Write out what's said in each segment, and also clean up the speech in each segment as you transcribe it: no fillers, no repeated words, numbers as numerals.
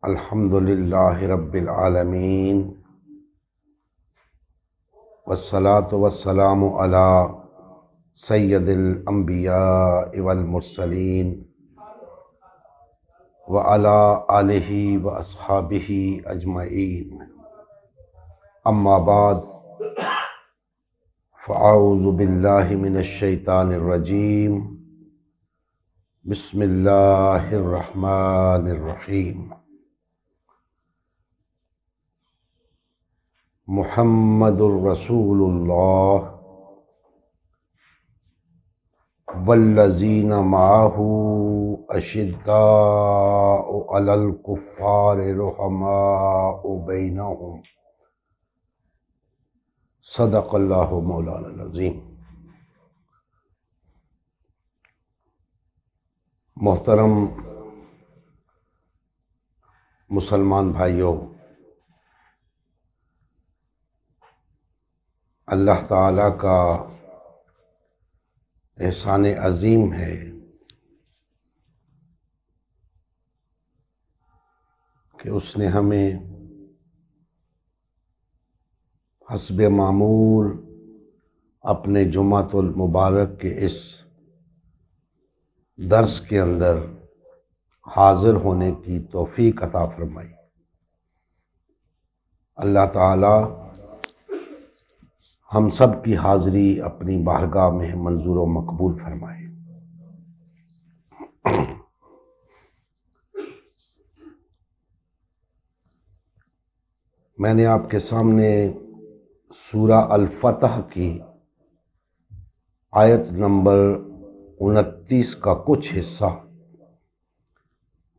الحمد للہ رب العالمین والصلاة والسلام علی سید الانبیاء والمرسلین وعلی آلہ واصحابہ اجمعین، اما بعد فاعوذ باللہ من الشیطان الرجیم، بسم اللہ الرحمن الرحیم۔ محمد الرسول اللہ والذین معہ اشداء علی الکفار رحماء بینہم، صدق اللہ مولانا العظیم۔ محترم مسلمان بھائیوں، اللہ تعالیٰ کا احسان عظیم ہے کہ اس نے ہمیں حسب معمول اپنے جمعۃ المبارک کے اس درس کے اندر حاضر ہونے کی توفیق عطا فرمائی۔ اللہ تعالیٰ ہم سب کی حاضری اپنی بارگاہ میں منظور و مقبول فرمائے۔ میں نے آپ کے سامنے سورہ الفتح کی آیت نمبر 29 کا کچھ حصہ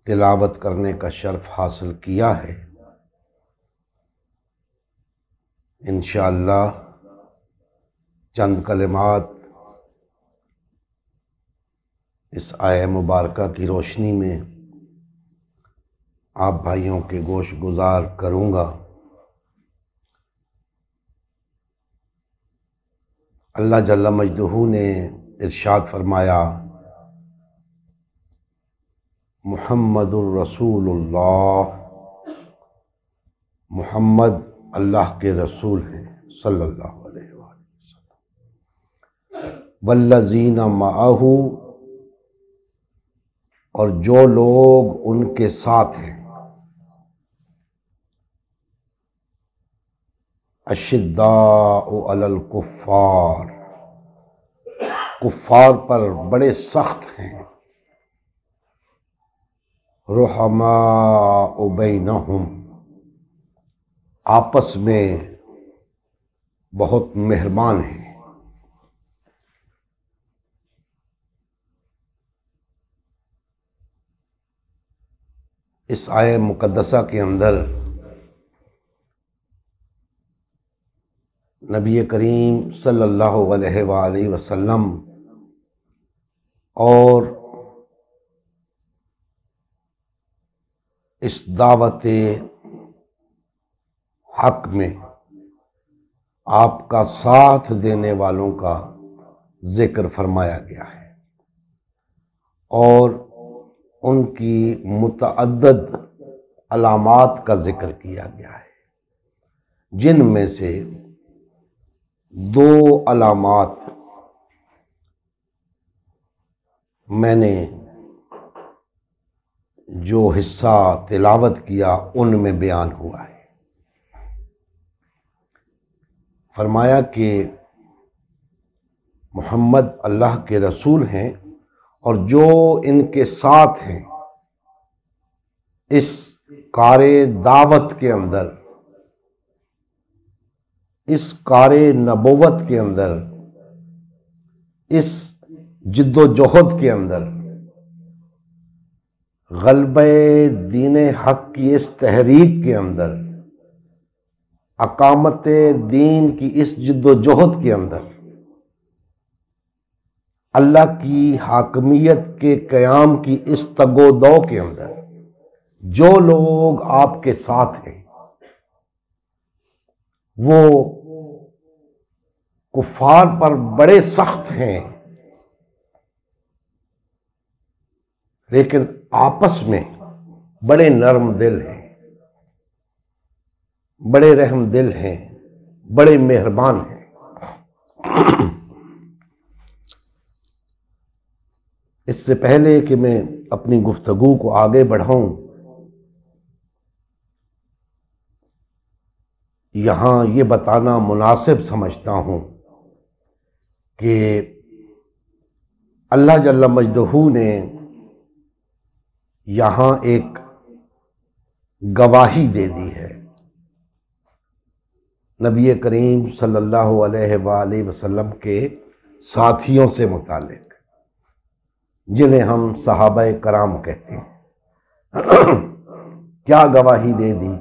تلاوت کرنے کا شرف حاصل کیا ہے۔ انشاءاللہ چند کلمات اس آیہ مبارکہ کی روشنی میں آپ بھائیوں کے گوش گزار کروں گا۔ اللہ جل مجدہ نے ارشاد فرمایا، محمد الرسول اللہ، محمد اللہ کے رسول ہیں صلی اللہ علیہ وآلہ وسلم، والذین معہ، اور جو لوگ ان کے ساتھ ہیں، اشداء علی الکفار، کفار پر بڑے سخت ہیں، رحماء بینہم، آپس میں بہت مہربان ہیں۔ اس آیہ مقدسہ کے اندر نبی کریم صلی اللہ علیہ وآلہ وسلم اور اس دعوت حق میں آپ کا ساتھ دینے والوں کا ذکر فرمایا گیا ہے، اور ان کی متعدد علامات کا ذکر کیا گیا ہے، جن میں سے دو علامات میں نے جو حصہ تلاوت کیا ان میں بیان ہوا ہے۔ فرمایا کہ محمد اللہ کے رسول ہیں، اور جو ان کے ساتھ ہیں اس کار دعوت کے اندر، اس کار نبوت کے اندر، اس جد و جہد کے اندر، غلبہ دین حق کی اس تحریک کے اندر، اقامت دین کی اس جد و جہد کے اندر، اللہ کی حاکمیت کے قیام کی اس تگ و دو کے اندر جو لوگ آپ کے ساتھ ہیں، وہ کفار پر بڑے سخت ہیں، لیکن آپس میں بڑے نرم دل ہیں، بڑے رحم دل ہیں، بڑے مہربان ہیں۔ اس سے پہلے کہ میں اپنی گفتگو کو آگے بڑھاؤں، یہاں یہ بتانا مناسب سمجھتا ہوں کہ اللہ جل مجدہ نے یہاں ایک گواہی دے دی ہے نبی کریم صلی اللہ علیہ وآلہ وسلم کے ساتھیوں سے متعلق، جنہیں ہم صحابہ کرام کہتے ہیں۔ کیا گواہی دے دی؟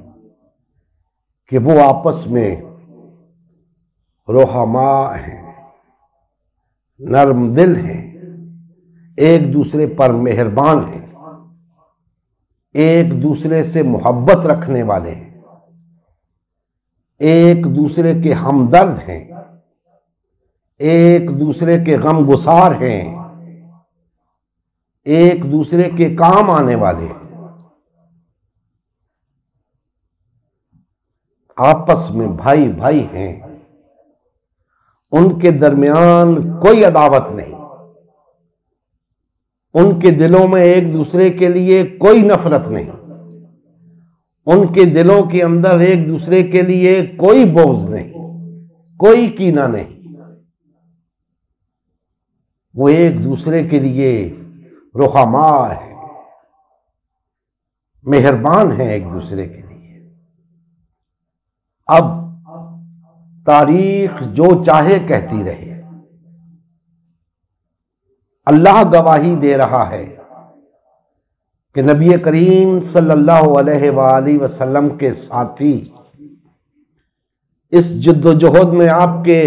کہ وہ آپس میں رحماء ہیں، نرم دل ہیں، ایک دوسرے پر مہربان ہیں، ایک دوسرے سے محبت رکھنے والے ہیں، ایک دوسرے کے ہمدرد ہیں، ایک دوسرے کے غم گسار ہیں، ایک دوسرے کے کام آنے والے ہیں، آپس میں بھائی بھائی ہیں، ان کے درمیان کوئی عداوت نہیں، ان کے دلوں میں ایک دوسرے کے لیے کوئی نفرت نہیں، ان کے دلوں کے اندر ایک دوسرے کے لیے کوئی بغض نہیں، کوئی کینہ نہیں، وہ ایک دوسرے کے لیے رحماء ہیں، مہربان ہیں ایک دوسرے کے لیے۔ اب تاریخ جو چاہے کہتی رہے، اللہ گواہی دے رہا ہے کہ نبی کریم صلی اللہ علیہ وآلہ وسلم کے ساتھی اس جد و جہد میں آپ کے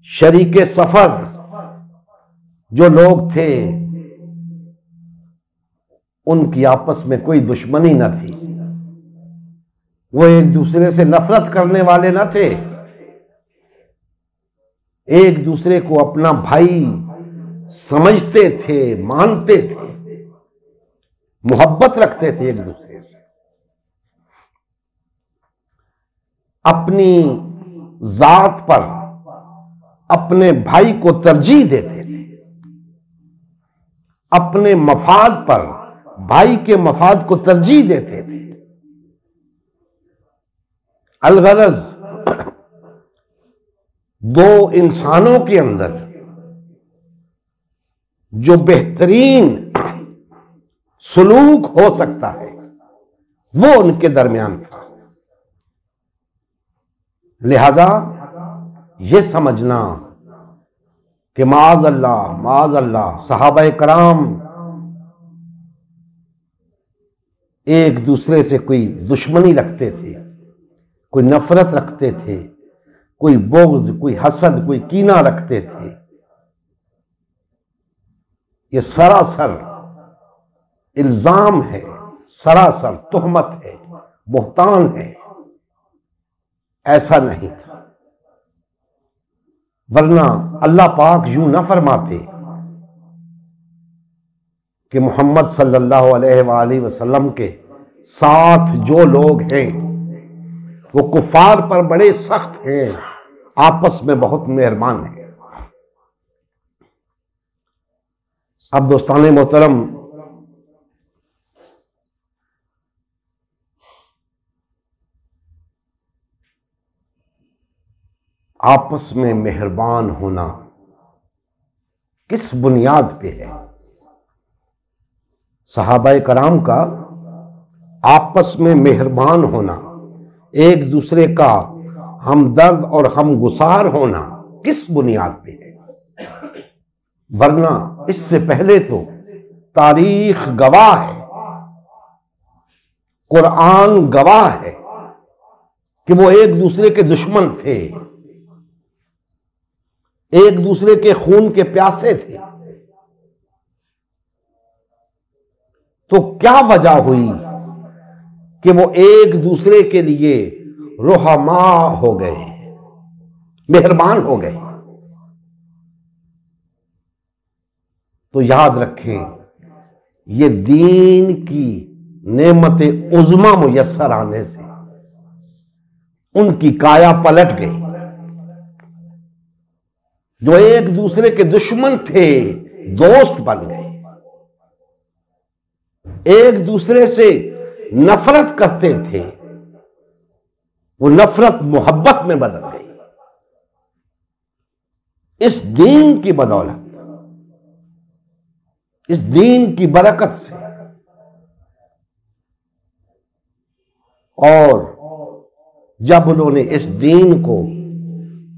شریک سفر جو لوگ تھے، ان کی آپس میں کوئی دشمنی نہ تھی، وہ ایک دوسرے سے نفرت کرنے والے نہ تھے، ایک دوسرے کو اپنا بھائی سمجھتے تھے، مانتے تھے، محبت رکھتے تھے ایک دوسرے سے، اپنی ذات پر اپنے بھائی کو ترجیح دیتے تھے، اپنے مفاد پر بھائی کے مفاد کو ترجیح دیتے تھے۔ الغرض دو انسانوں کے اندر جو بہترین سلوک ہو سکتا ہے وہ ان کے درمیان تھا۔ لہذا یہ سمجھنا کہ معاذ اللہ صحابہ کرام ایک دوسرے سے کوئی دشمنی رکھتے تھے، کوئی نفرت رکھتے تھے، کوئی بغض، کوئی حسد، کوئی کینہ رکھتے تھے، یہ سراسر الزام ہے، سراسر تہمت ہے، بہتان ہے، ایسا نہیں تھا۔ ورنہ اللہ پاک یوں نہ فرماتے کہ محمد صلی اللہ علیہ وآلہ وسلم کے ساتھ جو لوگ ہیں وہ کفار پر بڑے سخت ہیں، آپس میں بہت مہربان ہیں۔ اب دوستان محترم، آپس میں مہربان ہونا کس بنیاد پہ ہے؟ صحابہ کرام کا آپس میں مہربان ہونا، ایک دوسرے کا ہمدرد اور ہمگسار ہونا کس بنیاد پہ ہے؟ ورنہ اس سے پہلے تو تاریخ گواہ ہے، قرآن گواہ ہے کہ وہ ایک دوسرے کے دشمن تھے، ایک دوسرے کے خون کے پیاسے تھے۔ تو کیا وجہ ہوئی کہ وہ ایک دوسرے کے لیے رحماء ہو گئے، مہربان ہو گئے؟ تو یاد رکھیں، یہ دین کی نعمت عظما میسر آنے سے ان کی کایا پلٹ گئی. جو ایک دوسرے کے دشمن تھے دوست بن گئے، ایک دوسرے سے نفرت کرتے تھے وہ نفرت محبت میں بدل گئی. اس دین کی بدولت، اس دین کی برکت سے. اور جب انہوں نے اس دین کو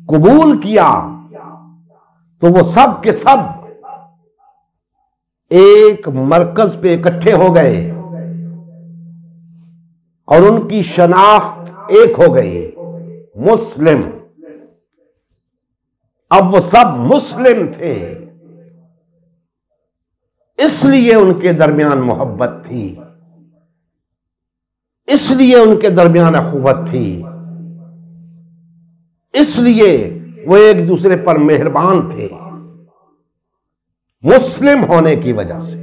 قبول کیا تو وہ سب کے سب ایک مرکز پہ اکٹھے ہو گئے اور ان کی شناخت ایک ہو گئی، مسلم. اب وہ سب مسلم تھے، اس لیے ان کے درمیان محبت تھی، اس لیے ان کے درمیان اخوت تھی، اس لیے وہ ایک دوسرے پر مہربان تھے، مسلم ہونے کی وجہ سے.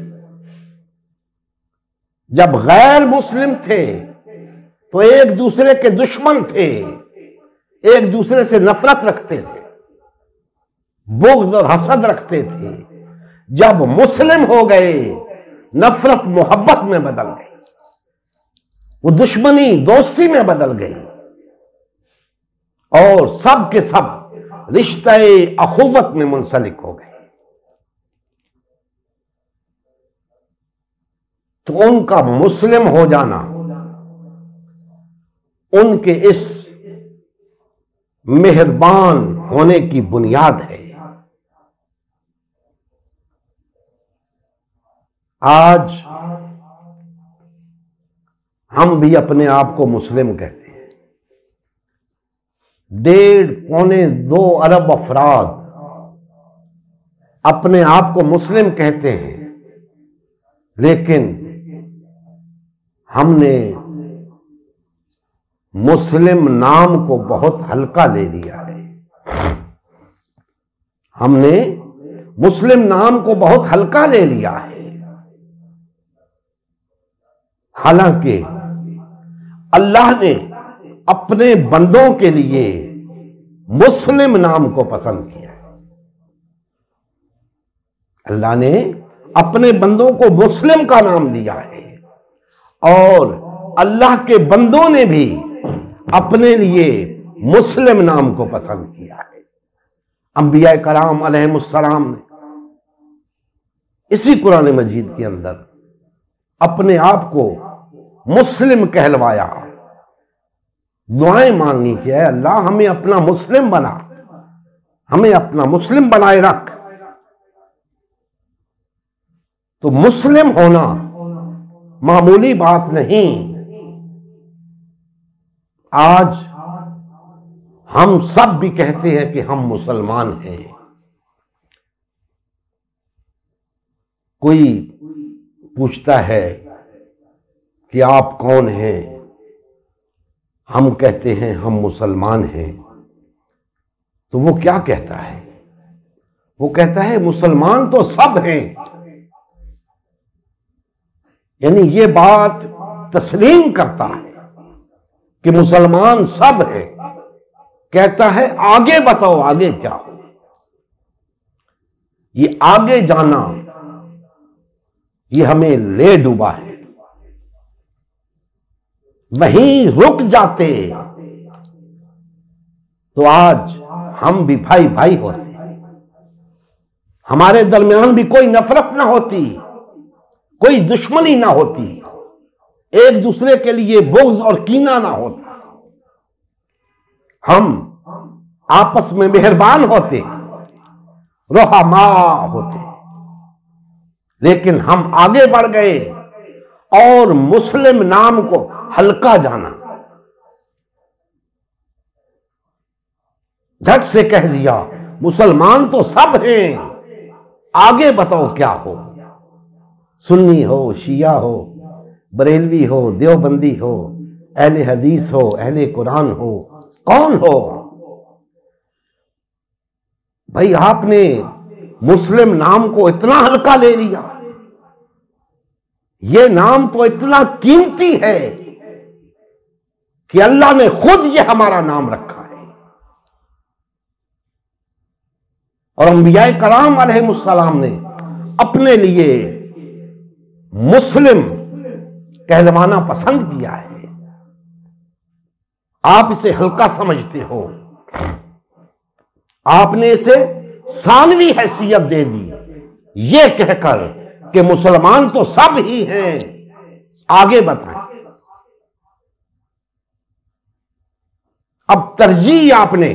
جب غیر مسلم تھے تو ایک دوسرے کے دشمن تھے، ایک دوسرے سے نفرت رکھتے تھے، بغض اور حسد رکھتے تھے. جب مسلم ہو گئے نفرت محبت میں بدل گئی، وہ دشمنی دوستی میں بدل گئی، اور سب کے سب رشتہ اخوت میں منسلک ہو گئے. تو ان کا مسلم ہو جانا ان کے اس مہربان ہونے کی بنیاد ہے. آج ہم بھی اپنے آپ کو مسلم کہتے ہیں. 1.5-2 ارب افراد اپنے آپ کو مسلم کہتے ہیں، لیکن ہم نے مسلم نام کو بہت ہلکا لے لیا ہے. ہم نے مسلم نام کو بہت ہلکا لے لیا ہے، حالانکہ اللہ نے اپنے بندوں کے لیے مسلم نام کو پسند کیا. اللہ نے اپنے بندوں کو مسلم کا نام دیا ہے، اور اللہ کے بندوں نے بھی اپنے لیے مسلم نام کو پسند کیا ہے. انبیاء کرام علیہم السلام نے اسی قرآن مجید کے اندر اپنے آپ کو مسلم کہلوایا، دعائیں مانگی کہ اے اللہ ہمیں اپنا مسلم بنا، ہمیں اپنا مسلم بنائے رکھ. تو مسلم ہونا معمولی بات نہیں. آج ہم سب بھی کہتے ہیں کہ ہم مسلمان ہیں. کوئی پوچھتا ہے کہ آپ کون ہیں؟ ہم کہتے ہیں ہم مسلمان ہیں. تو وہ کیا کہتا ہے؟ وہ کہتا ہے مسلمان تو سب ہیں. یعنی یہ بات تسلیم کرتا ہے کہ مسلمان سب ہے. کہتا ہے آگے بتاؤ آگے کیا ہو. یہ آگے جانا یہ ہمیں لے ڈوبا ہے. وہیں رک جاتے تو آج ہم بھی بھائی بھائی ہوتے، ہمارے درمیان بھی کوئی نفرت نہ ہوتی، کوئی دشمنی نہ ہوتی، ایک دوسرے کے لیے بغض اور کینہ نہ ہوتا. ہم آپس میں مہربان ہوتے، رحماء ہوتے. لیکن ہم آگے بڑھ گئے اور مسلم نام کو ہلکا جانا، جھٹ سے کہہ دیا مسلمان تو سب ہیں، آگے بتاؤ کیا ہو. سنی ہو، شیعہ ہو، بریلوی ہو، دیوبندی ہو، اہل حدیث ہو، اہل قرآن ہو، کون ہو بھائی؟ آپ نے مسلم نام کو اتنا ہلکا لے لیا. یہ نام تو اتنا قیمتی ہے کہ اللہ نے خود یہ ہمارا نام رکھا ہے، اور انبیاء کرام علیہ السلام نے اپنے لیے مسلم کہلوانا پسند کیا ہے۔ آپ اسے ہلکا سمجھتے ہو، آپ نے اسے ثانوی حیثیت دے دی یہ کہہ کر کہ مسلمان تو سب ہی ہیں۔ آگے بتائیں، اب ترجیح آپ نے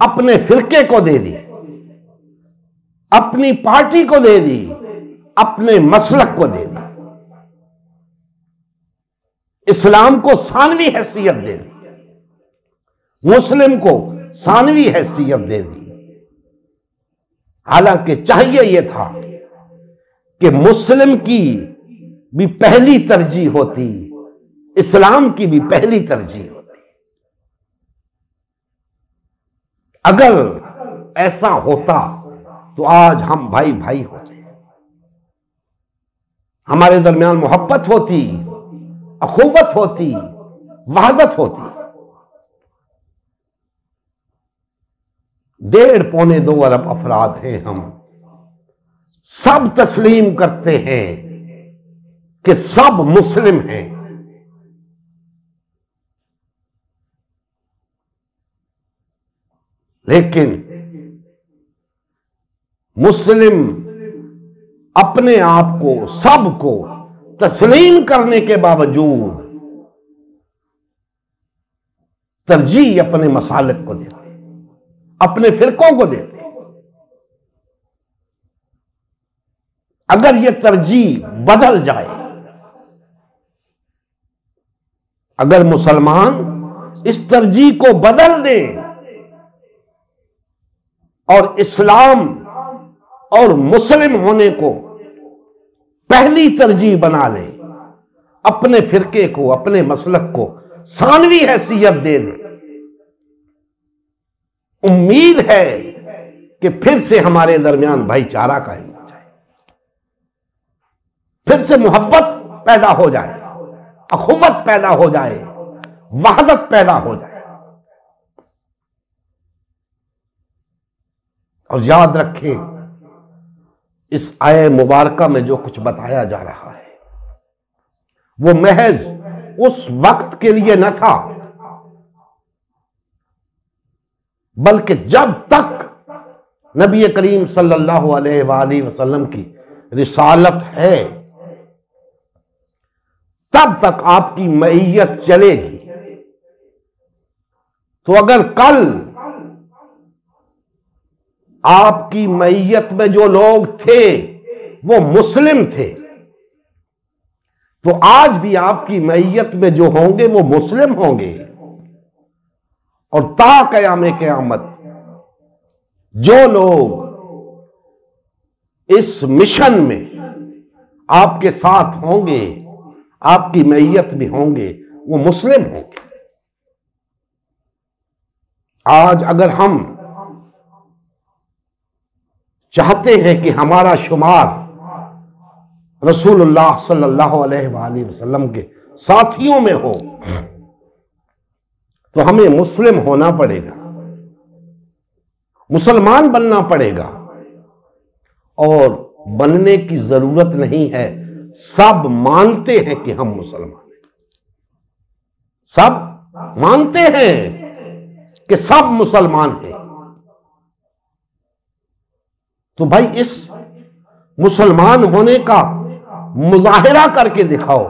اپنے فرقے کو دے دی، اپنی پارٹی کو دے دی، اپنے مسلک کو دے دی، اسلام کو ثانوی حیثیت دے دی، مسلم کو ثانوی حیثیت دے دی، حالانکہ چاہیے یہ تھا کہ مسلم کی بھی پہلی ترجیح ہوتی، اسلام کی بھی پہلی ترجیح ہوتی۔ اگر ایسا ہوتا تو آج ہم بھائی بھائی ہوتے، ہمارے درمیان محبت ہوتی، اخوت ہوتی، وحدت ہوتی۔ 1.5-2 ارب افراد ہیں ہم، سب تسلیم کرتے ہیں کہ سب مسلم ہیں، لیکن مسلم اپنے آپ کو سب کو تسلیم کرنے کے باوجود ترجیح اپنے مسالک کو دیتے، اپنے فرقوں کو دیتے۔ اگر یہ ترجیح بدل جائے، اگر مسلمان اس ترجیح کو بدل دیں اور اسلام اور مسلم ہونے کو پہلی ترجیح بنا لیں، اپنے فرقے کو، اپنے مسلک کو ثانوی حیثیت دے دیں، امید ہے کہ پھر سے ہمارے درمیان بھائی چارہ قائم ہو جائے، پھر سے محبت پیدا ہو جائے، اخوت پیدا ہو جائے، وحدت پیدا ہو جائے۔ اور یاد رکھیں، اس آیہ مبارکہ میں جو کچھ بتایا جا رہا ہے وہ محض اس وقت کے لیے نہ تھا، بلکہ جب تک نبی کریم صلی اللہ علیہ وآلہ وسلم کی رسالت ہے تب تک آپ کی معیت چلے گی۔ تو اگر کل آپ کی معیت میں جو لوگ تھے وہ مسلم تھے، تو آج بھی آپ کی معیت میں جو ہوں گے وہ مسلم ہوں گے، اور تا قیام قیامت جو لوگ اس مشن میں آپ کے ساتھ ہوں گے، آپ کی معیت بھی ہوں گے، وہ مسلم ہوں گے۔ آج اگر ہم چاہتے ہیں کہ ہمارا شمار رسول اللہ صلی اللہ علیہ وآلہ وسلم کے ساتھیوں میں ہو تو ہمیں مسلم ہونا پڑے گا، مسلمان بننا پڑے گا، اور بننے کی ضرورت نہیں ہے، سب مانتے ہیں کہ ہم مسلمان ہیں، سب مانتے ہیں کہ سب مسلمان ہیں۔ تو بھائی اس مسلمان ہونے کا مظاہرہ کر کے دکھاؤ۔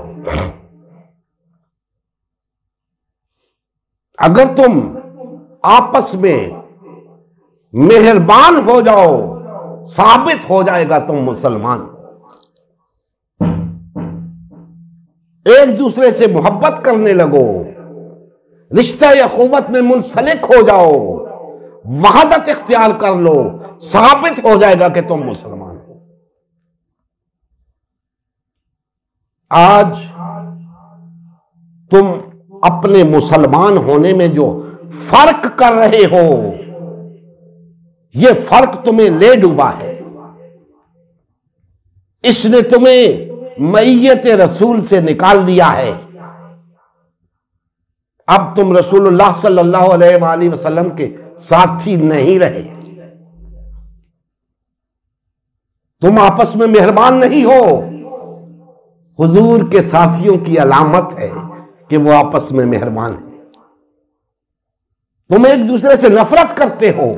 اگر تم آپس میں مہربان ہو جاؤ، ثابت ہو جائے گا تم مسلمان، ایک دوسرے سے محبت کرنے لگو، رشتہ یا اخوت میں منسلک ہو جاؤ، وحدت اختیار کر لو، ثابت ہو جائے گا کہ تم مسلمان ہو۔ آج تم اپنے مسلمان ہونے میں جو فرق کر رہے ہو، یہ فرق تمہیں لے ڈوبا ہے، اس نے تمہیں معیت رسول سے نکال دیا ہے. اب تم رسول اللہ صلی اللہ علیہ وآلہ وسلم کے ساتھی نہیں رہے. تم آپس میں مہربان نہیں ہو. حضور کے ساتھیوں کی علامت ہے کہ وہ آپس میں مہربان ہیں. تم ایک دوسرے سے نفرت کرتے ہو,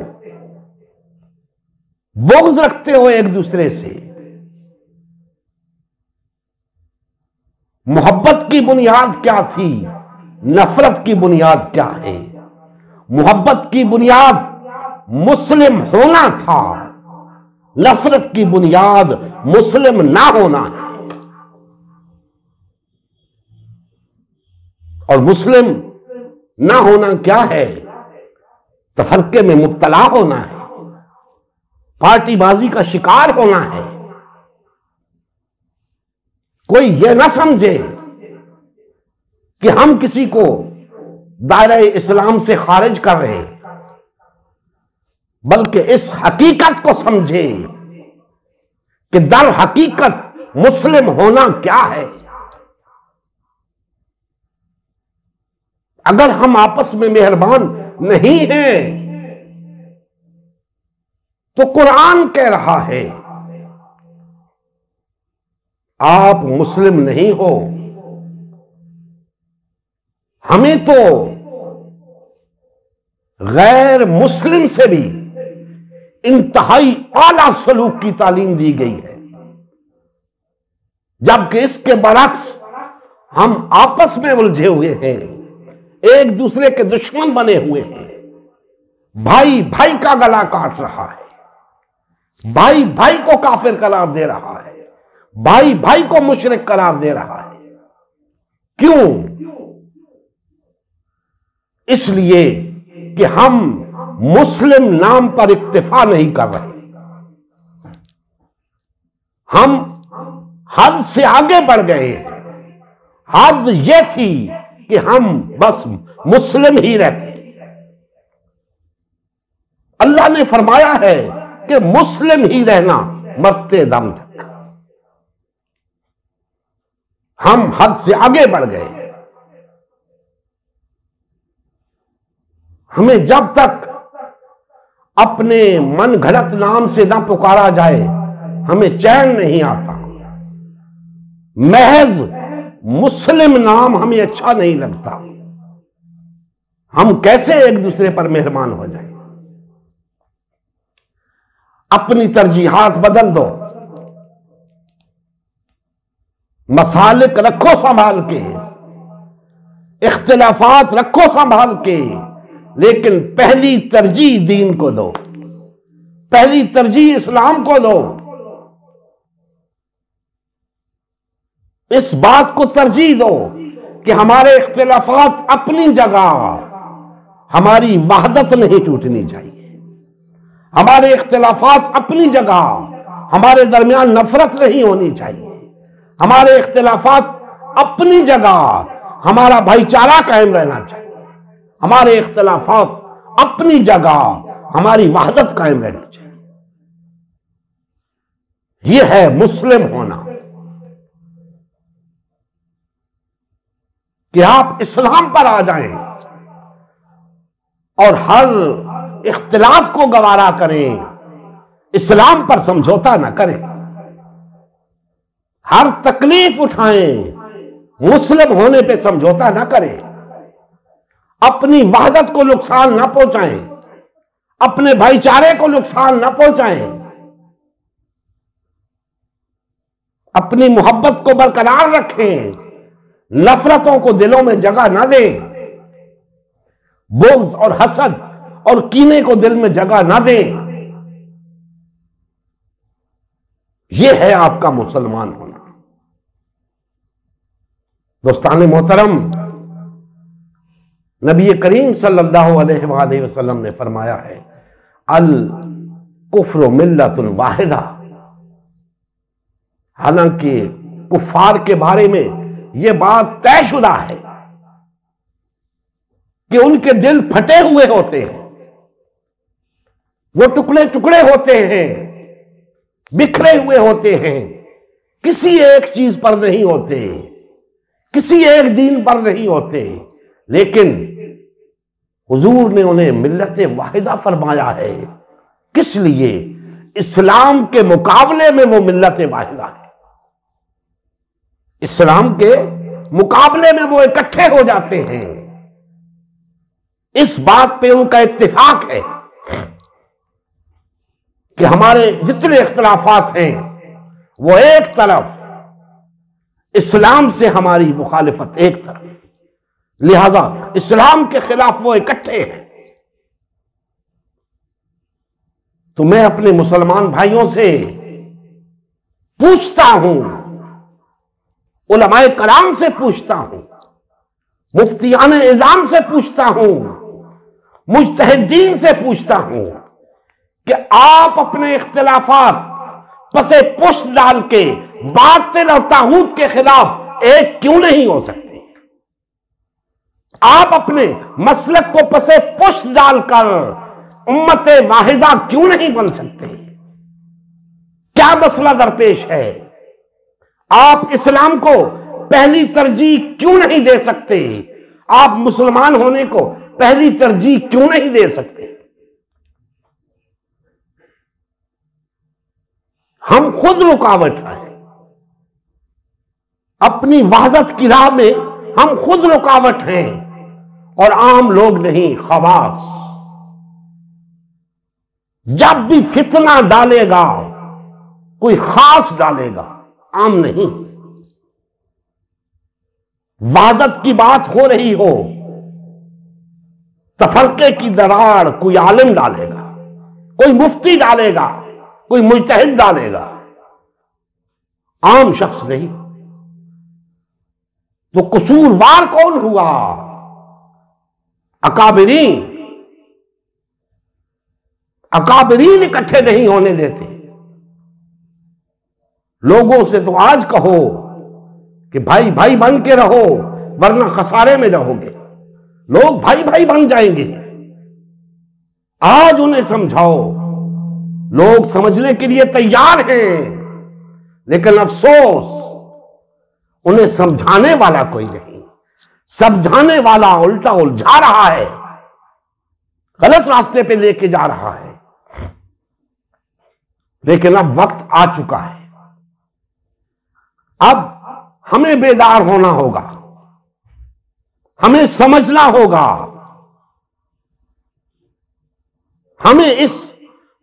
بغض رکھتے ہو ایک دوسرے سے. محبت کی بنیاد کیا تھی, نفرت کی بنیاد کیا ہے؟ محبت کی بنیاد مسلم ہونا تھا, نفرت کی بنیاد مسلم نہ ہونا ہے. اور مسلم نہ ہونا کیا ہے؟ تفرقے میں مبتلا ہونا ہے, پارٹی بازی کا شکار ہونا ہے. کوئی یہ نہ سمجھے کہ ہم کسی کو دائرہ اسلام سے خارج کر رہے ہیں, بلکہ اس حقیقت کو سمجھے کہ در حقیقت مسلم ہونا کیا ہے. اگر ہم آپس میں مہربان نہیں ہیں تو قرآن کہہ رہا ہے آپ مسلم نہیں ہو. ہمیں تو غیر مسلم سے بھی انتہائی اعلی سلوک کی تعلیم دی گئی ہے, جبکہ اس کے برعکس ہم آپس میں الجھے ہوئے ہیں, ایک دوسرے کے دشمن بنے ہوئے ہیں. بھائی بھائی کا گلا کاٹ رہا ہے, بھائی بھائی کو کافر قرار دے رہا ہے, بھائی بھائی کو مشرک قرار دے رہا ہے. کیوں؟ اس لیے کہ ہم مسلم نام پر اکتفا نہیں کر رہے, ہم حد سے آگے بڑھ گئے ہیں. حد یہ تھی کہ ہم بس مسلم ہی رہتے. اللہ نے فرمایا ہے کہ مسلم ہی رہنا مرتے دم تک. ہم حد سے آگے بڑھ گئے. ہمیں جب تک اپنے من گھڑت نام سے نہ پکارا جائے ہمیں چین نہیں آتا. محض مسلم نام ہمیں اچھا نہیں لگتا. ہم کیسے ایک دوسرے پر مہربان ہو جائیں؟ اپنی ترجیحات بدل دو, مسالک رکھو سنبھال کے, اختلافات رکھو سنبھال کے, لیکن پہلی ترجیح دین کو دو, پہلی ترجیح اسلام کو دو. اس بات کو ترجیح دو کہ ہمارے اختلافات اپنی جگہ, ہماری وحدت نہیں ٹوٹنی چاہیے. ہمارے اختلافات اپنی جگہ, ہمارے درمیان نفرت نہیں ہونی چاہیے. ہمارے اختلافات اپنی جگہ, ہمارا بھائی چارہ قائم رہنا چاہیے. ہمارے اختلافات اپنی جگہ, ہماری وحدت قائم رہنی چاہیے. یہ ہے مسلم ہونا, کہ آپ اسلام پر آ جائیں اور ہر اختلاف کو گوارا کریں, اسلام پر سمجھوتا نہ کریں. ہر تکلیف اٹھائیں, مسلم ہونے پہ سمجھوتا نہ کریں. اپنی وحدت کو نقصان نہ پہنچائیں, اپنے بھائی چارے کو نقصان نہ پہنچائیں. اپنی محبت کو برقرار رکھیں, نفرتوں کو دلوں میں جگہ نہ دیں, بغض اور حسد اور کینے کو دل میں جگہ نہ دیں. یہ ہے آپ کا مسلمان ہونا. دوستان محترم, نبی کریم صلی اللہ علیہ وآلہ وسلم نے فرمایا ہے الکفر ملت واحدہ. حالانکہ کفار کے بارے میں یہ بات طے شدہ ہے کہ ان کے دل پھٹے ہوئے ہوتے ہیں, وہ ٹکڑے ٹکڑے ہوتے ہیں, بکھرے ہوئے ہوتے ہیں. کسی ایک چیز پر نہیں ہوتے، کسی ایک دین پر نہیں ہوتے، لیکن حضور نے انہیں ملت واحدہ فرمایا ہے۔ کس لیے؟ اسلام کے مقابلے میں وہ ملت واحدہ ہے، اسلام کے مقابلے میں وہ اکٹھے ہو جاتے ہیں۔ اس بات پہ ان کا اتفاق ہے کہ ہمارے جتنے اختلافات ہیں وہ ایک طرف، اسلام سے ہماری مخالفت ایک طرف، لہذا اسلام کے خلاف وہ اکٹھے ہیں۔ تو میں اپنے مسلمان بھائیوں سے پوچھتا ہوں، علماء کرام سے پوچھتا ہوں، مفتیان اعظام سے پوچھتا ہوں، مجتہدین سے پوچھتا ہوں کہ آپ اپنے اختلافات پسے پشت ڈال کے باطل اور طاغوت کے خلاف ایک کیوں نہیں ہو سکتے؟ آپ اپنے مسلک کو پسے پشت ڈال کر امت واحدہ کیوں نہیں بن سکتے؟ کیا مسئلہ درپیش ہے؟ آپ اسلام کو پہلی ترجیح کیوں نہیں دے سکتے؟ آپ مسلمان ہونے کو پہلی ترجیح کیوں نہیں دے سکتے؟ ہم خود رکاوٹ ہیں، اپنی وحدت کی راہ میں ہم خود رکاوٹ ہیں، اور عام لوگ نہیں، خواص۔ جب بھی فتنہ ڈالے گا کوئی خاص ڈالے گا، عام نہیں۔ وحدت کی بات ہو رہی ہو، تفرقے کی دراڑ کوئی عالم ڈالے گا، کوئی مفتی ڈالے گا، کوئی مجتہد ڈالے گا، عام شخص نہیں۔ تو قصوروار کون ہوا؟ اکابرین۔ اکابرین اکٹھے نہیں ہونے دیتے۔ لوگوں سے تو آج کہو کہ بھائی بھائی بن کے رہو ورنہ خسارے میں رہو گے، لوگ بھائی بھائی بن جائیں گے۔ آج انہیں سمجھاؤ، لوگ سمجھنے کے لیے تیار ہیں، لیکن افسوس انہیں سمجھانے والا کوئی نہیں۔ سمجھانے والا الٹا الجھا رہا ہے، غلط راستے پہ لے کے جا رہا ہے۔ لیکن اب وقت آ چکا ہے، اب ہمیں بیدار ہونا ہوگا، ہمیں سمجھنا ہوگا، ہمیں اس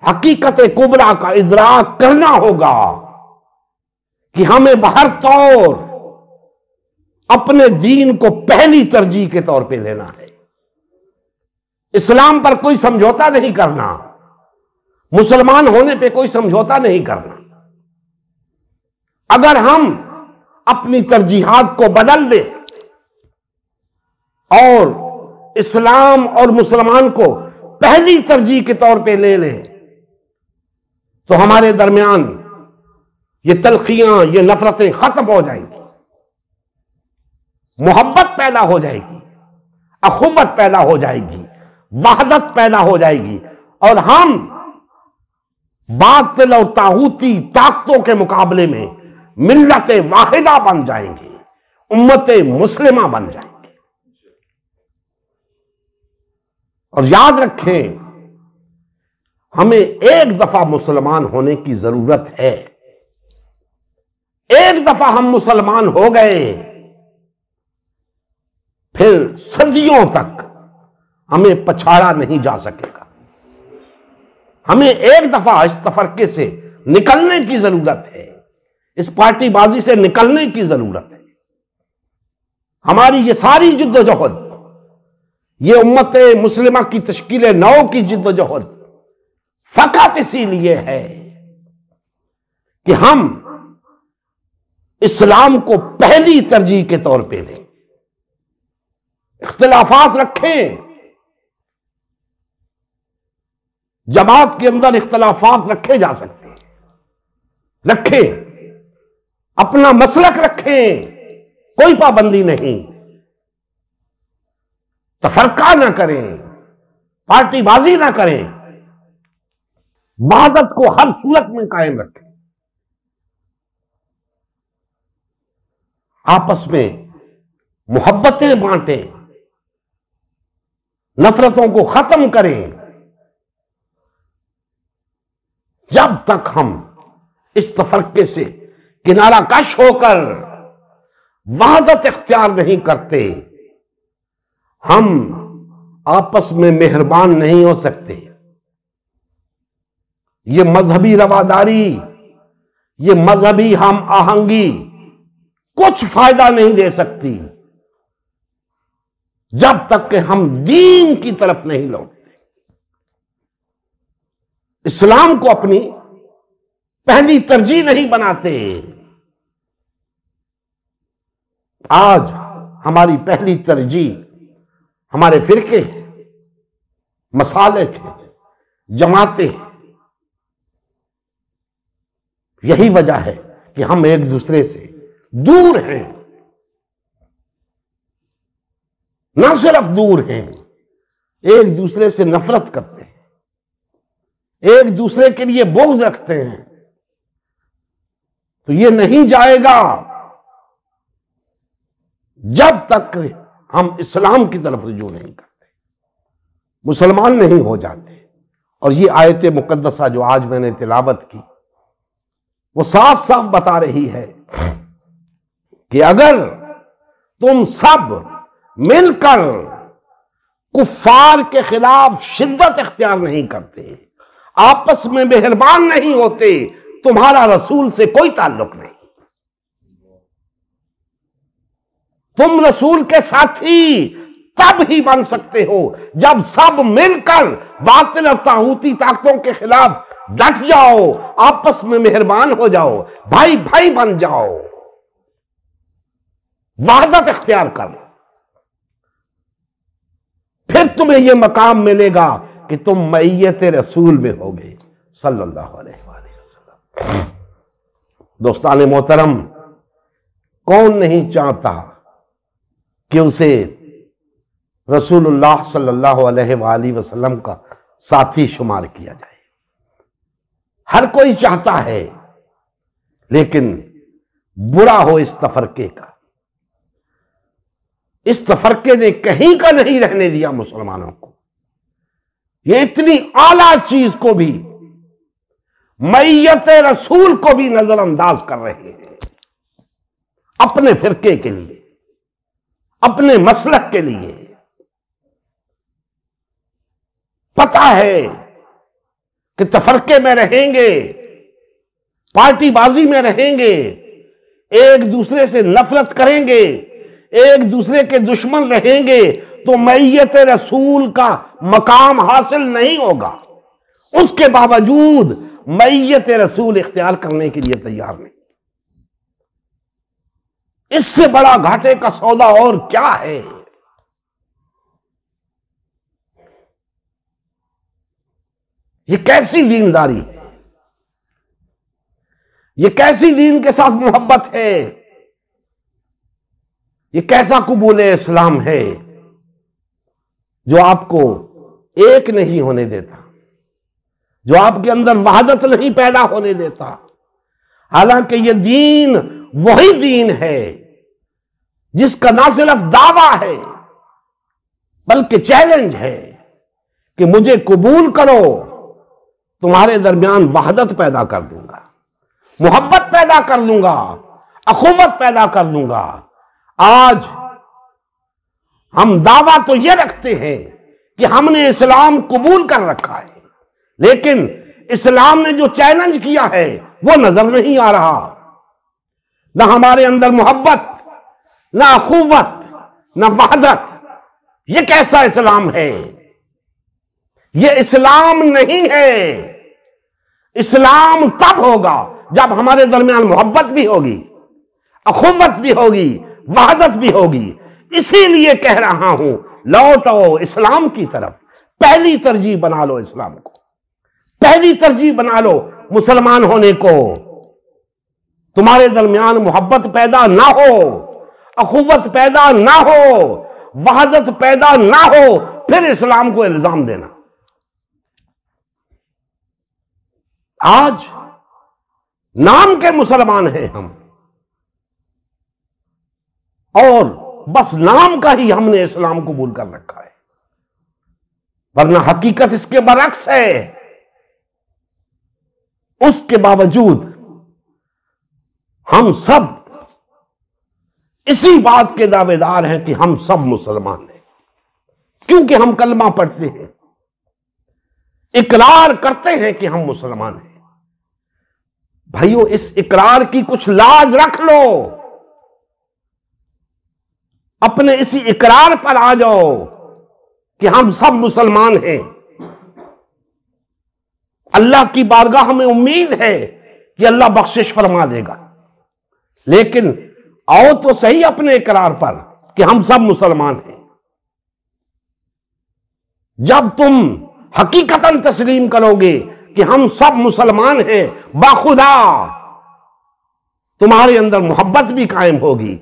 حقیقت کبریٰ کا ادراک کرنا ہوگا کہ ہمیں بہر طور اپنے دین کو پہلی ترجیح کے طور پہ لینا ہے۔ اسلام پر کوئی سمجھوتا نہیں کرنا، مسلمان ہونے پہ کوئی سمجھوتا نہیں کرنا۔ اگر ہم اپنی ترجیحات کو بدل دیں اور اسلام اور مسلمان کو پہلی ترجیح کے طور پہ لے لیں تو ہمارے درمیان یہ تلخیاں، یہ نفرتیں ختم ہو جائیں گی، محبت پیدا ہو جائے گی، اخوت پیدا ہو جائے گی، وحدت پیدا ہو جائے گی، اور ہم باطل اور طاغوتی طاقتوں کے مقابلے میں ملت واحدہ بن جائیں گے، امت مسلمہ بن جائیں گے۔ اور یاد رکھیں، ہمیں ایک دفعہ مسلمان ہونے کی ضرورت ہے۔ ایک دفعہ ہم مسلمان ہو گئے، پھر صدیوں تک ہمیں پچھاڑا نہیں جا سکے گا۔ ہمیں ایک دفعہ اس تفرقے سے نکلنے کی ضرورت ہے، اس پارٹی بازی سے نکلنے کی ضرورت ہے۔ ہماری یہ ساری جد و جہد، یہ امت مسلمہ کی تشکیل نو کی جد و جہد فقط اسی لیے ہے کہ ہم اسلام کو پہلی ترجیح کے طور پہ لیں۔ اختلافات رکھیں، جماعت کے اندر اختلافات رکھے جا سکتے ہیں، رکھیں، اپنا مسلک رکھیں، کوئی پابندی نہیں، تفرقہ نہ کریں، پارٹی بازی نہ کریں، وحدت کو ہر صورت میں قائم رکھیں۔ آپس میں محبتیں بانٹیں، نفرتوں کو ختم کریں۔ جب تک ہم اس تفرقے سے کنارہ کش ہو کر وحدت اختیار نہیں کرتے، ہم آپس میں مہربان نہیں ہو سکتے۔ یہ مذہبی رواداری، یہ مذہبی ہم آہنگی کچھ فائدہ نہیں دے سکتی جب تک کہ ہم دین کی طرف نہیں لوٹتے، اسلام کو اپنی پہلی ترجیح نہیں بناتے۔ آج ہماری پہلی ترجیح ہمارے فرقے، مسالک ہیں، جماعتیں ہیں۔ یہی وجہ ہے کہ ہم ایک دوسرے سے دور ہیں، نہ صرف دور ہیں، ایک دوسرے سے نفرت کرتے ہیں، ایک دوسرے کے لیے بغض رکھتے ہیں۔ تو یہ نہیں جائے گا جب تک ہم اسلام کی طرف رجوع نہیں کرتے، مسلمان نہیں ہو جاتے۔ اور یہ آیت مقدسہ جو آج میں نے تلاوت کی، وہ صاف صاف بتا رہی ہے کہ اگر تم سب مل کر کفار کے خلاف شدت اختیار نہیں کرتے، آپس میں مہربان نہیں ہوتے، تمہارا رسول سے کوئی تعلق نہیں۔ تم رسول کے ساتھی تب ہی بن سکتے ہو جب سب مل کر باطل اور طاغوتی طاقتوں کے خلاف ڈٹ جاؤ، آپس میں مہربان ہو جاؤ، بھائی بھائی بن جاؤ، وحدت اختیار کرو۔ پھر تمہیں یہ مقام ملے گا کہ تم معیت رسول میں ہوگے صلی اللہ علیہ وآلہ وسلم۔ دوستان محترم، کون نہیں چاہتا کہ اسے رسول اللہ صلی اللہ علیہ وآلہ وسلم کا ساتھی شمار کیا جائے؟ ہر کوئی چاہتا ہے، لیکن برا ہو اس تفرقے کا۔ اس تفرقے نے کہیں کا نہیں رہنے دیا مسلمانوں کو۔ یہ اتنی اعلیٰ چیز کو بھی، معیت رسول کو بھی نظر انداز کر رہے ہیں اپنے فرقے کے لیے، اپنے مسلک کے لیے۔ پتہ ہے کہ تفرقے میں رہیں گے، پارٹی بازی میں رہیں گے، ایک دوسرے سے نفرت کریں گے، ایک دوسرے کے دشمن رہیں گے، تو معیت رسول کا مقام حاصل نہیں ہوگا۔ اس کے باوجود معیت رسول اختیار کرنے کے لیے تیار نہیں۔ اس سے بڑا گھاٹے کا سودا اور کیا ہے؟ یہ کیسی دینداری ہے؟ یہ کیسی دین کے ساتھ محبت ہے؟ یہ کیسا قبول اسلام ہے جو آپ کو ایک نہیں ہونے دیتا، جو آپ کے اندر وحدت نہیں پیدا ہونے دیتا؟ حالانکہ یہ دین وہی دین ہے جس کا نہ صرف دعویٰ ہے بلکہ چیلنج ہے کہ مجھے قبول کرو، تمہارے درمیان وحدت پیدا کر دوں گا، محبت پیدا کر دوں گا، اخوت پیدا کر دوں گا۔ آج ہم دعویٰ تو یہ رکھتے ہیں کہ ہم نے اسلام قبول کر رکھا ہے، لیکن اسلام نے جو چیلنج کیا ہے وہ نظر نہیں آ رہا۔ نہ ہمارے اندر محبت، نہ اخوت، نہ وحدت۔ یہ کیسا اسلام ہے؟ یہ اسلام نہیں ہے۔ اسلام تب ہوگا جب ہمارے درمیان محبت بھی ہوگی، اخوت بھی ہوگی، وحدت بھی ہوگی۔ اسی لیے کہہ رہا ہوں، لوٹو اسلام کی طرف۔ پہلی ترجیح بنا لو اسلام کو، پہلی ترجیح بنا لو مسلمان ہونے کو۔ تمہارے درمیان محبت پیدا نہ ہو، اخوت پیدا نہ ہو، وحدت پیدا نہ ہو، پھر اسلام کو الزام دینا۔ آج نام کے مسلمان ہیں ہم، اور بس نام کا ہی ہم نے اسلام قبول کر رکھا ہے، ورنہ حقیقت اس کے برعکس ہے۔ اس کے باوجود ہم سب اسی بات کے دعوے دار ہیں کہ ہم سب مسلمان ہیں، کیونکہ ہم کلمہ پڑھتے ہیں، اقرار کرتے ہیں کہ ہم مسلمان ہیں۔ بھائیو، اس اقرار کی کچھ لاج رکھ لو، اپنے اسی اقرار پر آ جاؤ کہ ہم سب مسلمان ہیں۔ اللہ کی بارگاہ ہمیں امید ہے کہ اللہ بخشش فرما دے گا، لیکن آؤ تو صحیح اپنے اقرار پر کہ ہم سب مسلمان ہیں۔ جب تم حقیقتاً تسلیم کرو گے کہ ہم سب مسلمان ہیں، باخدا تمہارے اندر محبت بھی قائم ہوگی،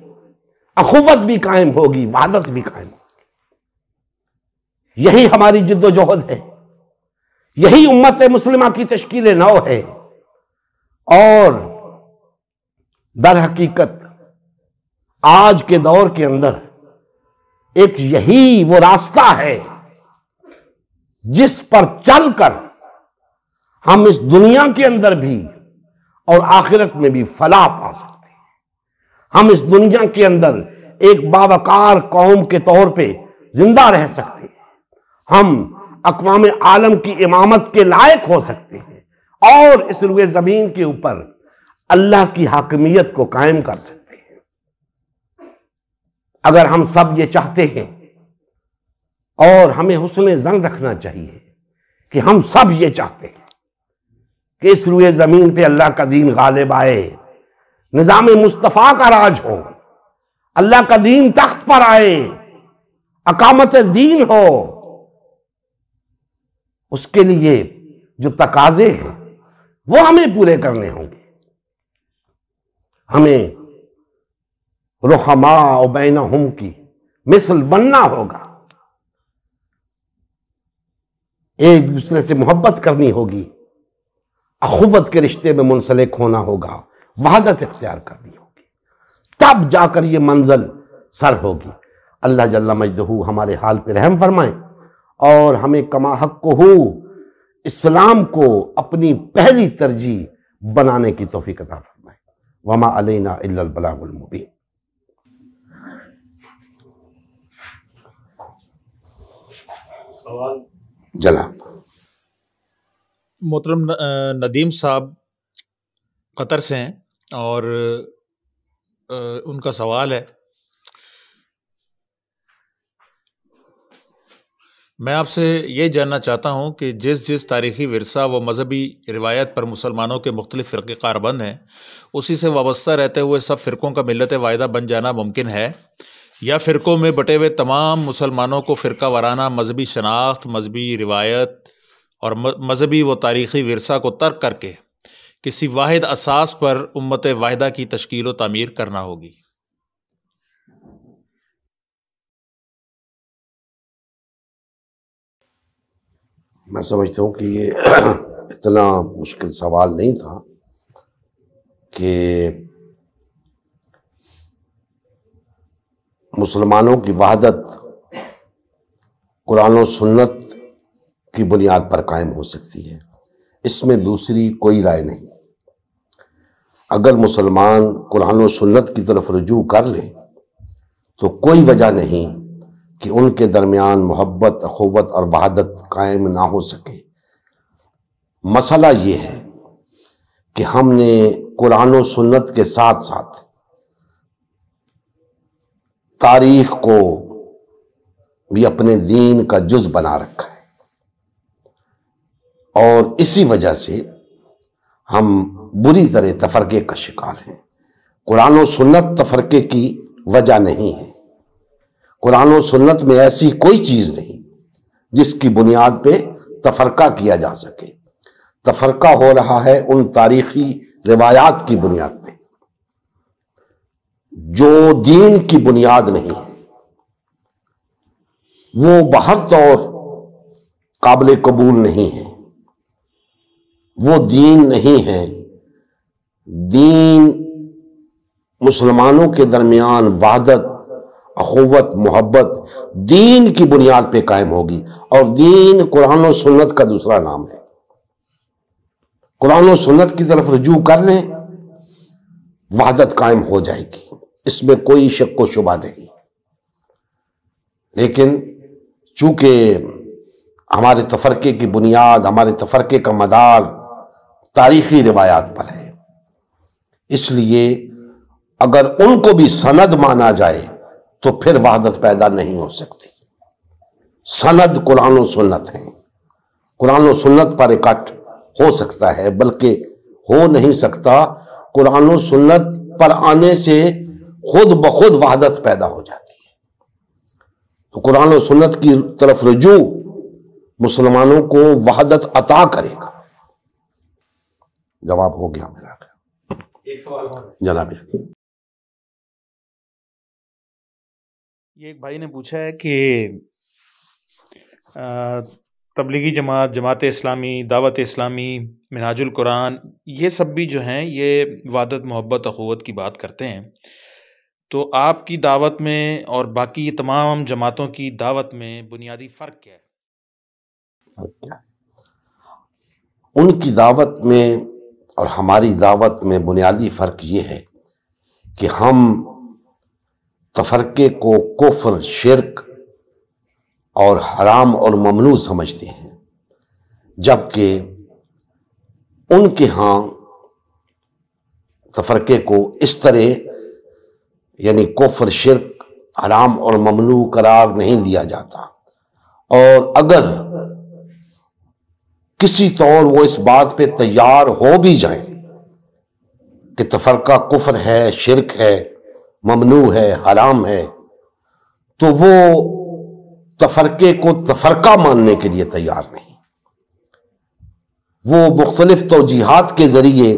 اخوت بھی قائم ہوگی، وحدت بھی قائم ہوگی۔ یہی ہماری جد و جہد ہے، یہی امت مسلمہ کی تشکیل نو ہے، اور در حقیقت آج کے دور کے اندر ایک یہی وہ راستہ ہے جس پر چل کر ہم اس دنیا کے اندر بھی اور آخرت میں بھی فلاح پا سکتے ہیں۔ ہم اس دنیا کے اندر ایک باوقار قوم کے طور پہ زندہ رہ سکتے ہیں، ہم اقوام عالم کی امامت کے لائق ہو سکتے ہیں، اور اس روئے زمین کے اوپر اللہ کی حاکمیت کو قائم کر سکتے ہیں۔ اگر ہم سب یہ چاہتے ہیں، اور ہمیں حسن ظن رکھنا چاہیے کہ ہم سب یہ چاہتے ہیں کہ اس روئے زمین پہ اللہ کا دین غالب آئے، نظام مصطفیٰ کا راج ہو، اللہ کا دین تخت پر آئے، اقامت دین ہو، اس کے لیے جو تقاضے ہیں وہ ہمیں پورے کرنے ہوں گے۔ ہمیں رحماء بینہم کی مثل بننا ہوگا، ایک دوسرے سے محبت کرنی ہوگی، اخوت کے رشتے میں منسلک ہونا ہوگا، وحدت اختیار کرنی ہوگی، تب جا کر یہ منزل سر ہوگی۔ اللہ جل مجدہ ہمارے حال پہ رحم فرمائیں، اور ہمیں کما حق کو اسلام کو اپنی پہلی ترجیح بنانے کی توفیق عطا فرمائیں۔ وما علینا الا البلاغ المبین۔ سوال جناب محترم ندیم صاحب قطر سے ہیں، اور ان کا سوال ہے، میں آپ سے یہ جاننا چاہتا ہوں کہ جس تاریخی ورثہ و مذہبی روایت پر مسلمانوں کے مختلف فرقے کاربند ہیں، اسی سے وابستہ رہتے ہوئے سب فرقوں کا ملت واحدہ بن جانا ممکن ہے، یا فرقوں میں بٹے ہوئے تمام مسلمانوں کو فرقہ وارانہ مذہبی شناخت، مذہبی روایت اور مذہبی و تاریخی ورثہ کو ترک کر کے کسی واحد اساس پر امت واحدہ کی تشکیل و تعمیر کرنا ہوگی؟ میں سمجھتا ہوں کہ یہ اتنا مشکل سوال نہیں تھا کہ مسلمانوں کی وحدت قرآن و سنت کی بنیاد پر قائم ہو سکتی ہے، اس میں دوسری کوئی رائے نہیں۔ اگر مسلمان قرآن و سنت کی طرف رجوع کر لیں تو کوئی وجہ نہیں کہ ان کے درمیان محبت، اخوت اور وحدت قائم نہ ہو سکے۔ مسئلہ یہ ہے کہ ہم نے قرآن و سنت کے ساتھ ساتھ تاریخ کو بھی اپنے دین کا جز بنا رکھا ہے، اور اسی وجہ سے ہم بری طرح تفرقے کا شکار ہیں۔ قرآن و سنت تفرقے کی وجہ نہیں ہے۔ قرآن و سنت میں ایسی کوئی چیز نہیں جس کی بنیاد پہ تفرقہ کیا جا سکے۔ تفرقہ ہو رہا ہے ان تاریخی روایات کی بنیاد پہ جو دین کی بنیاد نہیں ہے، وہ بہر طور قابل قبول نہیں ہے، وہ دین نہیں ہے۔ دین مسلمانوں کے درمیان وحدت اخوت محبت دین کی بنیاد پہ قائم ہوگی، اور دین قرآن و سنت کا دوسرا نام ہے۔ قرآن و سنت کی طرف رجوع کر لیں، وحدت قائم ہو جائے گی، اس میں کوئی شک و شبہ نہیں۔ لیکن چونکہ ہمارے تفرقے کی بنیاد، ہمارے تفرقے کا مدار تاریخی روایات پر ہے، اس لیے اگر ان کو بھی سند مانا جائے تو پھر وحدت پیدا نہیں ہو سکتی۔ سند قرآن و سنت ہیں، قرآن و سنت پر اکٹھ ہو سکتا ہے، بلکہ ہو نہیں سکتا۔ قرآن و سنت پر آنے سے خود بخود وحدت پیدا ہو جاتی ہے۔ تو قرآن و سنت کی طرف رجوع مسلمانوں کو وحدت عطا کرے گا۔ جواب ہو گیا میرا؟ ایک سوال جناب، یہ ایک بھائی نے پوچھا ہے کہ تبلیغی جماعت، جماعت اسلامی، دعوت اسلامی، منہاج القرآن، یہ سب بھی جو ہیں یہ وحدت محبت اخوت کی بات کرتے ہیں، تو آپ کی دعوت میں اور باقی یہ تمام جماعتوں کی دعوت میں بنیادی فرق کیا ہے؟ ان کی دعوت میں اور ہماری دعوت میں بنیادی فرق یہ ہے کہ ہم تفرقے کو کفر، شرک اور حرام اور ممنوع سمجھتے ہیں، جبکہ ان کے ہاں تفرقے کو اس طرح یعنی کفر، شرک، حرام اور ممنوع قرار نہیں دیا جاتا، اور اگر کسی طور وہ اس بات پہ تیار ہو بھی جائیں کہ تفرقہ کفر ہے، شرک ہے، ممنوع ہے، حرام ہے، تو وہ تفرقے کو تفرقہ ماننے کے لیے تیار نہیں۔ وہ مختلف توجیہات کے ذریعے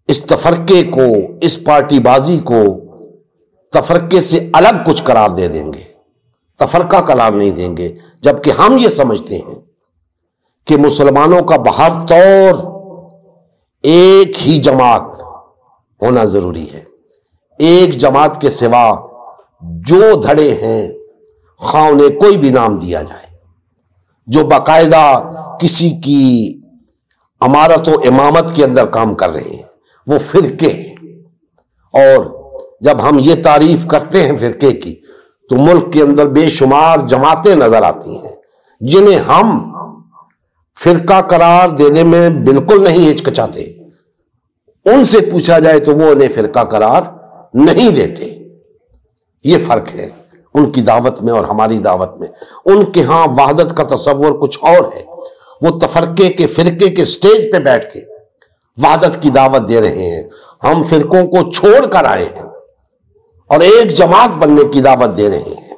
اس تفرقے کو، اس پارٹی بازی کو تفرقے سے الگ کچھ قرار دے دیں گے، تفرقہ قرار نہیں دیں گے، جبکہ ہم یہ سمجھتے ہیں کہ مسلمانوں کا بہر طور ایک ہی جماعت ہونا ضروری ہے۔ ایک جماعت کے سوا جو دھڑے ہیں، خواہ انہیں کوئی بھی نام دیا جائے، جو باقاعدہ کسی کی امارت و امامت کے اندر کام کر رہے ہیں، وہ فرقے ہیں۔ اور جب ہم یہ تعریف کرتے ہیں فرقے کی، تو ملک کے اندر بے شمار جماعتیں نظر آتی ہیں جنہیں ہم فرقہ قرار دینے میں بالکل نہیں ہچکچاتے۔ ان سے پوچھا جائے تو وہ انہیں فرقہ قرار نہیں دیتے۔ یہ فرق ہے ان کی دعوت میں اور ہماری دعوت میں۔ ان کے ہاں وحدت کا تصور کچھ اور ہے، وہ تفرقے کے، فرقے کے سٹیج پہ بیٹھ کے وحدت کی دعوت دے رہے ہیں۔ ہم فرقوں کو چھوڑ کر آئے ہیں اور ایک جماعت بننے کی دعوت دے رہے ہیں،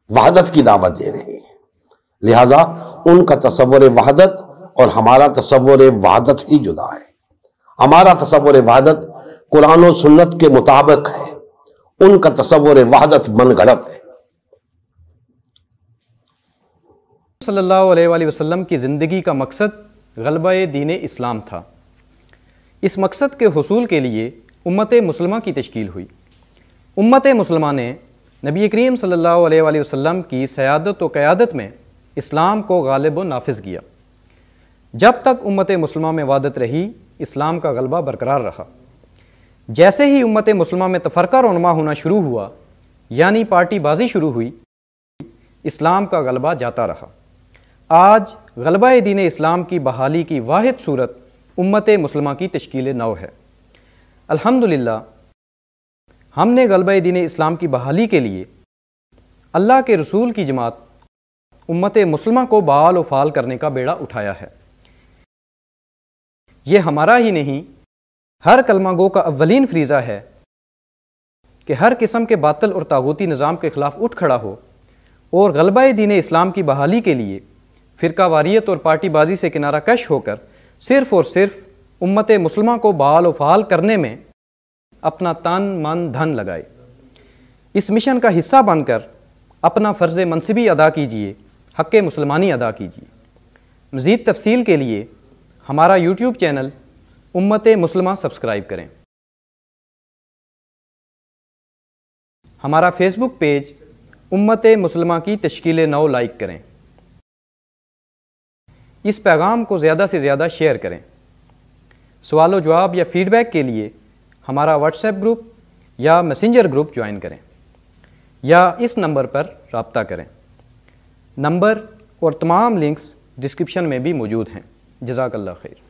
وحدت کی دعوت دے رہے ہیں۔ لہذا ان کا تصور وحدت اور ہمارا تصور وحدت ہی جدا ہے۔ ہمارا تصور وحدت قرآن و سنت کے مطابق ہے، ان کا تصور وحدت من گھڑت ہے۔ صلی اللہ علیہ وآلہ وسلم کی زندگی کا مقصد غلبہ دین اسلام تھا۔ اس مقصد کے حصول کے لیے امت مسلمہ کی تشکیل ہوئی۔ امت مسلمہ نے نبی کریم صلی اللہ علیہ وآلہ وسلم کی سیادت و قیادت میں اسلام کو غالب و نافذ کیا۔ جب تک امت مسلمہ میں وحدت رہی، اسلام کا غلبہ برقرار رہا۔ جیسے ہی امت مسلمہ میں تفرقہ رونما ہونا شروع ہوا، یعنی پارٹی بازی شروع ہوئی، اسلام کا غلبہ جاتا رہا۔ آج غلبہ دین اسلام کی بحالی کی واحد صورت امت مسلمہ کی تشکیل نو ہے۔ الحمدللہ ہم نے غلبہ دین اسلام کی بحالی کے لیے اللہ کے رسول کی جماعت امت مسلمہ کو بحال و فعال کرنے کا بیڑا اٹھایا ہے۔ یہ ہمارا ہی نہیں، ہر کلمہ گو کا اولین فریضہ ہے کہ ہر قسم کے باطل اور طاغوتی نظام کے خلاف اٹھ کھڑا ہو اور غلبہ دین اسلام کی بحالی کے لیے فرقہ واریت اور پارٹی بازی سے کنارہ کش ہو کر صرف اور صرف امت مسلمہ کو بحال و فعال کرنے میں اپنا تن من دھن لگائے۔ اس مشن کا حصہ بن کر اپنا فرض منصبی ادا کیجیے، حق مسلمانی ادا کیجیے۔ مزید تفصیل کے لیے ہمارا یوٹیوب چینل امت مسلمہ سبسکرائب کریں۔ ہمارا فیس بک پیج امت مسلمہ کی تشکیل نو لائک کریں، اس پیغام کو زیادہ سے زیادہ شیئر کریں۔ سوال و جواب یا فیڈ بیک کے لیے ہمارا واٹس ایپ گروپ یا میسنجر گروپ جوائن کریں یا اس نمبر پر رابطہ کریں۔ نمبر اور تمام لنکس ڈسکرپشن میں بھی موجود ہیں۔ جزاک اللہ خیر۔